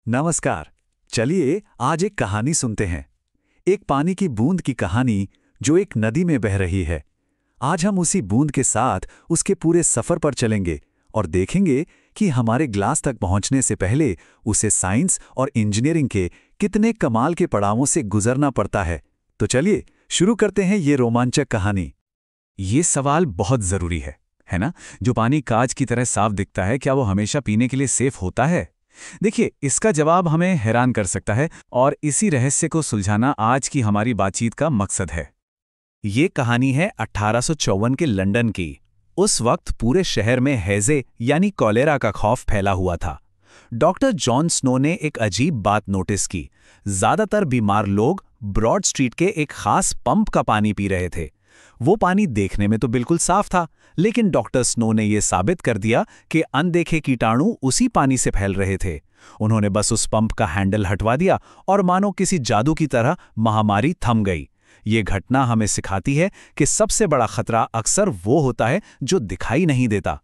नमस्कार। चलिए आज एक कहानी सुनते हैं। एक पानी की बूंद की कहानी जो एक नदी में बह रही है। आज हम उसी बूंद के साथ उसके पूरे सफर पर चलेंगे और देखेंगे कि हमारे ग्लास तक पहुंचने से पहले उसे साइंस और इंजीनियरिंग के कितने कमाल के पड़ावों से गुजरना पड़ता है। तो चलिए शुरू करते हैं ये रोमांचक कहानी। ये सवाल बहुत जरूरी है ना? जो पानी कांच की तरह साफ दिखता है, क्या वो हमेशा पीने के लिए सेफ होता है? देखिए, इसका जवाब हमें हैरान कर सकता है और इसी रहस्य को सुलझाना आज की हमारी बातचीत का मकसद है। ये कहानी है 1854 के लंदन की। उस वक्त पूरे शहर में हैजे यानी कॉलेरा का खौफ फैला हुआ था। डॉक्टर जॉन स्नो ने एक अजीब बात नोटिस की। ज्यादातर बीमार लोग ब्रॉड स्ट्रीट के एक खास पंप का पानी पी रहे थे। वो पानी देखने में तो बिल्कुल साफ था, लेकिन डॉक्टर स्नो ने यह साबित कर दिया कि अनदेखे कीटाणु उसी पानी से फैल रहे थे। उन्होंने बस उस पंप का हैंडल हटवा दिया और मानो किसी जादू की तरह महामारी थम गई। ये घटना हमें सिखाती है कि सबसे बड़ा खतरा अक्सर वो होता है जो दिखाई नहीं देता।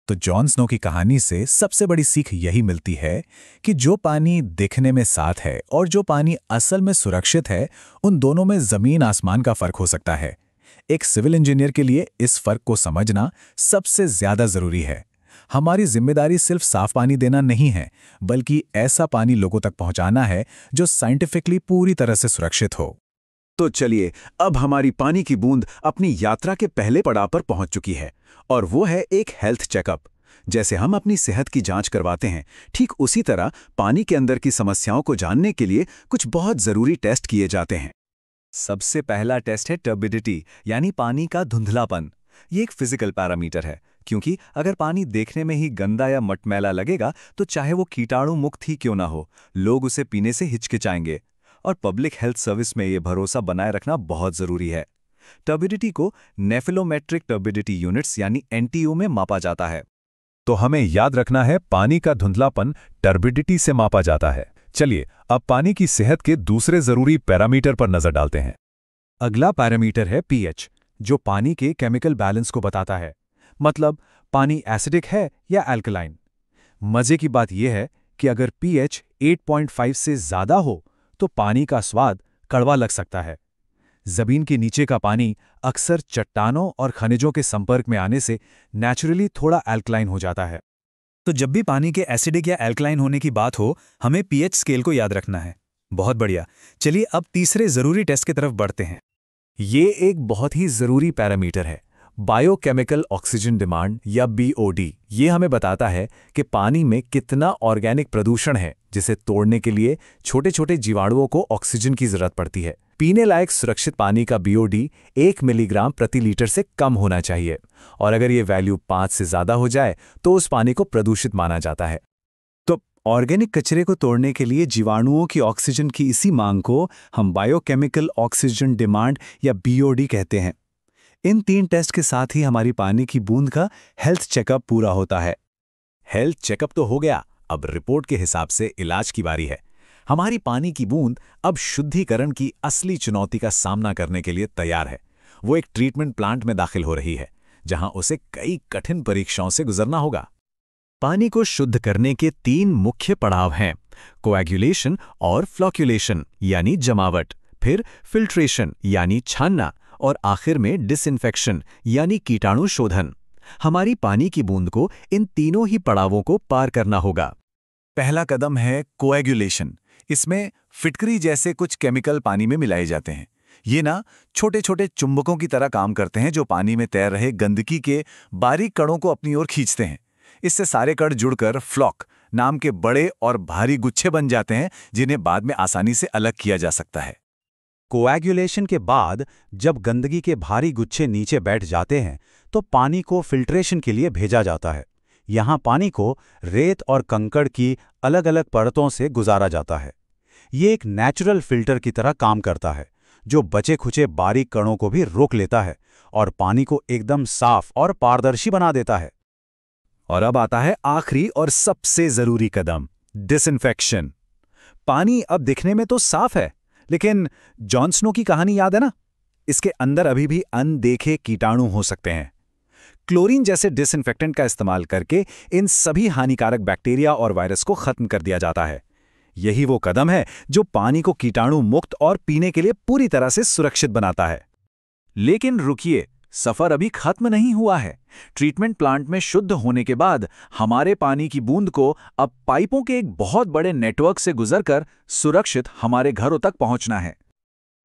तो जॉन स्नो की कहानी से सबसे बड़ी सीख यही मिलती है कि जो पानी दिखने में साफ है और जो पानी असल में सुरक्षित है, उन दोनों में जमीन आसमान का फर्क हो सकता है। एक सिविल इंजीनियर के लिए इस फर्क को समझना सबसे ज्यादा जरूरी है। हमारी जिम्मेदारी सिर्फ साफ पानी देना नहीं है, बल्कि ऐसा पानी लोगों तक पहुंचाना है जो साइंटिफिकली पूरी तरह से सुरक्षित हो। तो चलिए, अब हमारी पानी की बूंद अपनी यात्रा के पहले पड़ाव पर पहुंच चुकी है और वो है एक हेल्थ चेकअप। जैसे हम अपनी सेहत की जांच करवाते हैं, ठीक उसी तरह पानी के अंदर की समस्याओं को जानने के लिए कुछ बहुत जरूरी टेस्ट किए जाते हैं। सबसे पहला टेस्ट है टर्बिडिटी, यानी पानी का धुंधलापन। ये एक फिजिकल पैरामीटर है, क्योंकि अगर पानी देखने में ही गंदा या मटमैला लगेगा तो चाहे वो कीटाणु मुक्त ही क्यों ना हो, लोग उसे पीने से हिचकिचाएंगे। और पब्लिक हेल्थ सर्विस में ये भरोसा बनाए रखना बहुत जरूरी है। टर्बिडिटी को नेफिलोमेट्रिक टर्बिडिटी यूनिट्स यानी एनटीयू में मापा जाता है। तो हमें याद रखना है, पानी का धुंधलापन टर्बिडिटी से मापा जाता है। चलिए अब पानी की सेहत के दूसरे जरूरी पैरामीटर पर नजर डालते हैं। अगला पैरामीटर है पीएच, जो पानी के केमिकल बैलेंस को बताता है। मतलब पानी एसिडिक है या अल्कलाइन। मजे की बात यह है कि अगर पीएच 8.5 से ज्यादा हो तो पानी का स्वाद कड़वा लग सकता है। जमीन के नीचे का पानी अक्सर चट्टानों और खनिजों के संपर्क में आने से नेचुरली थोड़ा अल्कलाइन हो जाता है। तो जब भी पानी के एसिडिक या अल्कलाइन होने की बात हो, हमें पीएच स्केल को याद रखना है। बहुत बढ़िया। चलिए अब तीसरे जरूरी टेस्ट की तरफ बढ़ते हैं। ये एक बहुत ही जरूरी पैरामीटर है, बायोकेमिकल ऑक्सीजन डिमांड या बीओडी। ये हमें बताता है कि पानी में कितना ऑर्गेनिक प्रदूषण है, जिसे तोड़ने के लिए छोटे छोटे जीवाणुओं को ऑक्सीजन की जरूरत पड़ती है। पीने लायक सुरक्षित पानी का बीओडी 1 मिलीग्राम प्रति लीटर से कम होना चाहिए, और अगर ये वैल्यू 5 से ज्यादा हो जाए तो उस पानी को प्रदूषित माना जाता है। तो ऑर्गेनिक कचरे को तोड़ने के लिए जीवाणुओं की ऑक्सीजन की इसी मांग को हम बायोकेमिकल ऑक्सीजन डिमांड या बीओडी कहते हैं। इन 3 टेस्ट के साथ ही हमारी पानी की बूंद का हेल्थ चेकअप पूरा होता है। हेल्थ चेकअप तो हो गया, अब रिपोर्ट के हिसाब से इलाज की बारी है। हमारी पानी की बूंद अब शुद्धिकरण की असली चुनौती का सामना करने के लिए तैयार है। वो एक ट्रीटमेंट प्लांट में दाखिल हो रही है, जहां उसे कई कठिन परीक्षाओं से गुजरना होगा। पानी को शुद्ध करने के 3 मुख्य पड़ाव हैं, कोएगुलेशन और फ्लोक्यूलेशन यानी जमावट, फिर फिल्ट्रेशन यानी छानना, और आखिर में डिसइंफेक्शन यानी कीटाणु शोधन। हमारी पानी की बूंद को इन तीनों ही पड़ावों को पार करना होगा। पहला कदम है कोएगुलेशन। इसमें फिटकरी जैसे कुछ केमिकल पानी में मिलाए जाते हैं। ये ना छोटे छोटे चुंबकों की तरह काम करते हैं, जो पानी में तैर रहे गंदगी के बारीक कणों को अपनी ओर खींचते हैं। इससे सारे कण जुड़कर फ्लॉक नाम के बड़े और भारी गुच्छे बन जाते हैं, जिन्हें बाद में आसानी से अलग किया जा सकता है। कोएगुलेशन के बाद जब गंदगी के भारी गुच्छे नीचे बैठ जाते हैं तो पानी को फिल्ट्रेशन के लिए भेजा जाता है। यहाँ पानी को रेत और कंकड़ की अलग अलग परतों से गुजारा जाता है। ये एक नेचुरल फिल्टर की तरह काम करता है, जो बचे खुचे बारीक कणों को भी रोक लेता है और पानी को एकदम साफ और पारदर्शी बना देता है। और अब आता है आखिरी और सबसे जरूरी कदम, डिसइंफेक्शन। पानी अब दिखने में तो साफ है, लेकिन जॉन स्नो की कहानी याद है ना? इसके अंदर अभी भी अनदेखे कीटाणु हो सकते हैं। क्लोरीन जैसे डिसइंफेक्टेंट का इस्तेमाल करके इन सभी हानिकारक बैक्टीरिया और वायरस को खत्म कर दिया जाता है। यही वो कदम है जो पानी को कीटाणु मुक्त और पीने के लिए पूरी तरह से सुरक्षित बनाता है। लेकिन रुकिए, सफर अभी खत्म नहीं हुआ है। ट्रीटमेंट प्लांट में शुद्ध होने के बाद हमारे पानी की बूंद को अब पाइपों के एक बहुत बड़े नेटवर्क से गुजरकर सुरक्षित हमारे घरों तक पहुंचना है।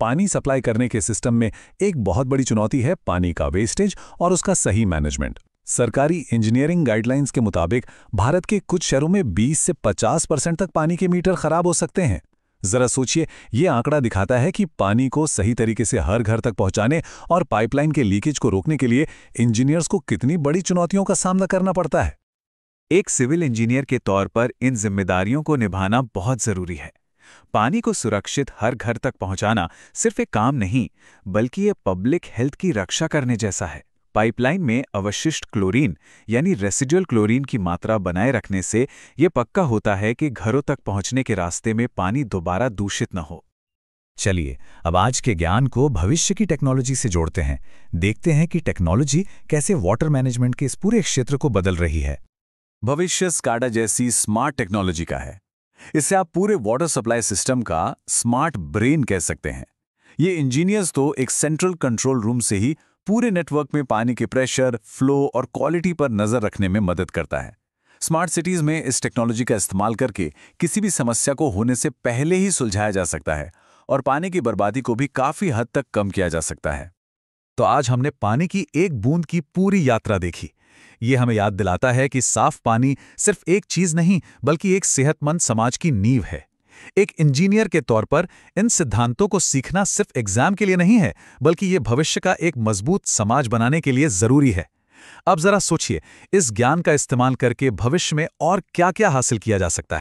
पानी सप्लाई करने के सिस्टम में एक बहुत बड़ी चुनौती है पानी का वेस्टेज और उसका सही मैनेजमेंट। सरकारी इंजीनियरिंग गाइडलाइंस के मुताबिक भारत के कुछ शहरों में 20 से 50% तक पानी के मीटर खराब हो सकते हैं। जरा सोचिए, ये आंकड़ा दिखाता है कि पानी को सही तरीके से हर घर तक पहुंचाने और पाइपलाइन के लीकेज को रोकने के लिए इंजीनियर्स को कितनी बड़ी चुनौतियों का सामना करना पड़ता है। एक सिविल इंजीनियर के तौर पर इन जिम्मेदारियों को निभाना बहुत जरूरी है। पानी को सुरक्षित हर घर तक पहुंचाना सिर्फ एक काम नहीं, बल्कि ये पब्लिक हेल्थ की रक्षा करने जैसा है। पाइपलाइन में अवशिष्ट क्लोरीन यानी रेसिडुअल क्लोरीन की मात्रा बनाए रखने से ये पक्का होता है कि घरों तक पहुंचने के रास्ते में पानी दोबारा दूषित न हो। चलिए, अब आज के ज्ञान को भविष्य की टेक्नोलॉजी से जोड़ते हैं। देखते हैं कि टेक्नोलॉजी कैसे वाटर मैनेजमेंट के इस पूरे क्षेत्र को बदल रही है। भविष्य स्काडा जैसी स्मार्ट टेक्नोलॉजी का है। इससे आप पूरे वाटर सप्लाई सिस्टम का स्मार्ट ब्रेन कह सकते हैं। ये इंजीनियर्स तो एक सेंट्रल कंट्रोल रूम से ही पूरे नेटवर्क में पानी के प्रेशर, फ्लो और क्वालिटी पर नजर रखने में मदद करता है। स्मार्ट सिटीज में इस टेक्नोलॉजी का इस्तेमाल करके किसी भी समस्या को होने से पहले ही सुलझाया जा सकता है और पानी की बर्बादी को भी काफी हद तक कम किया जा सकता है। तो आज हमने पानी की एक बूंद की पूरी यात्रा देखी। ये हमें याद दिलाता है कि साफ पानी सिर्फ एक चीज नहीं, बल्कि एक सेहतमंद समाज की नींव है। एक इंजीनियर के तौर पर इन सिद्धांतों को सीखना सिर्फ एग्जाम के लिए नहीं है, बल्कि ये भविष्य का एक मजबूत समाज बनाने के लिए जरूरी है। अब जरा सोचिए, इस ज्ञान का इस्तेमाल करके भविष्य में और क्या-क्या हासिल किया जा सकता है।